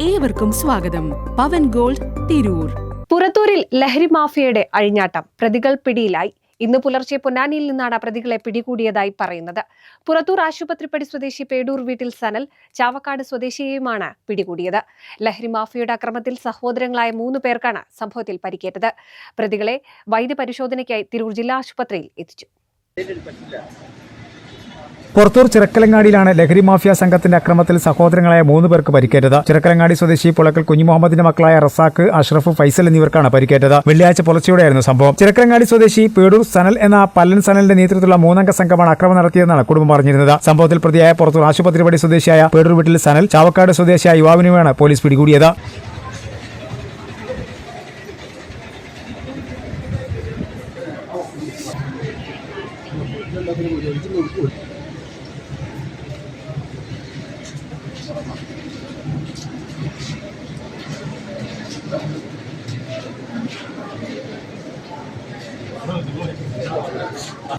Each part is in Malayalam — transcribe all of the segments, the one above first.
ഏവർക്കും സ്വാഗതം. പവൻ ഗോൾഡ്, തിരൂർ. പുറത്തൂരിൽ ലഹരി മാഫിയയുടെ അഴിഞ്ഞാട്ടം. പ്രതികൾ പിടിയിലായി. ഇന്ന് പുലർച്ചെ പൊന്നാനിയിൽ നിന്നാണ് പ്രതികളെ പിടികൂടിയതായി പറയുന്നത്. പുറത്തൂർ ആശുപത്രിപ്പടി സ്വദേശി പേടൂർ വീട്ടിൽ സനൽ, ചാവക്കാട് സ്വദേശിയെയുമാണ് പിടികൂടിയത്. ലഹരി മാഫിയയുടെ അക്രമത്തിൽ സഹോദരങ്ങളായ 3 പേർക്കാണ് സംഭവത്തിൽ പരിക്കേറ്റത്. പ്രതികളെ വൈദ്യപരിശോധനയ്ക്കായി തിരൂർ ജില്ലാ ആശുപത്രിയിൽ എത്തിച്ചു. പുറത്തൂർ ചിറക്കലങ്ങാടിയിലാണ് ലഹരി മാഫിയ സംഘത്തിന്റെ അക്രമത്തിൽ സഹോദരങ്ങളായ 3 പേർക്ക് പരിക്കേറ്റത്. ചിറക്കലങ്ങാടി സ്വദേശി പുളക്കൽ കുഞ്ഞുമുഹമ്മദിന്റെ മക്കളായ റസാഖ്, അഷ്റഫ്, ഫൈസൽ എന്നിവർക്കാണ് പരിക്കേറ്റത്. വെള്ളിയാഴ്ച പുലർച്ചെയോടെയായിരുന്നു സംഭവം. ചിറക്കലങ്ങാടി സ്വദേശി പേടൂർ സനൽ എന്ന പല്ലൻ സനലിന്റെ നേതൃത്വത്തിലുള്ള 3 സംഘമാണ് അക്രമം നടത്തിയതെന്നാണ് കുടുംബം പറഞ്ഞിരുന്നത്. സംഭവത്തിൽ പ്രതിയായ പുറത്തൂർ ആശുപത്രിപ്പടി സ്വദേശിയായ പേടൂർ വീട്ടിൽ സനൽ, ചാവക്കാട് സ്വദേശിയായ യുവാവിനെയാണ് പോലീസ് പിടികൂടിയത്.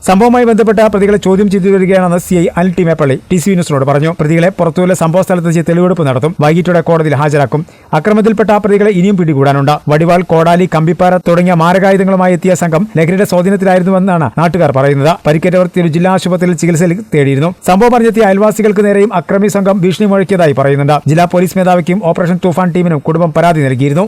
സംഭവവുമായി ബന്ധപ്പെട്ട പ്രതികളെ ചോദ്യം ചെയ്തു വരികയാണെന്ന് CI Anil T Meppally TCV ന്യൂസിനോട് പറഞ്ഞു. പ്രതികളെ പുറത്തൂരിലെ സംഭവ സ്ഥലത്ത് വെച്ച് തെളിവെടുപ്പ് നടത്തും. വൈകിട്ടോടെ കോടതിയിൽ ഹാജരാക്കും. അക്രമത്തിൽപ്പെട്ട പ്രതികളെ ഇനിയും പിടികൂടാനുണ്ട്. വടിവാൾ, കോടാലി, കമ്പിപ്പാര തുടങ്ങിയ മാരകായുധങ്ങളുമായി എത്തിയ സംഘം ലഹരിയുടെ സ്വാധീനത്തിലായിരുന്നുവെന്നാണ് നാട്ടുകാർ പറയുന്നത്. പരിക്കേറ്റവർ തിരു ജില്ലാ ആശുപത്രിയിൽ ചികിത്സയിൽ തേടിയിരുന്നു. സംഭവം അറിഞ്ഞെത്തിയ അയൽവാസികൾക്ക് നേരെയും അക്രമി സംഘം ഭീഷണി മുഴക്കിയതായി പറയുന്നുണ്ട്. ജില്ലാ പോലീസ് മേധാവിക്കും ഓപ്പറേഷൻ തൂഫാൻ ടീമിനും കുടുംബം പരാതി നൽകിയിരുന്നു.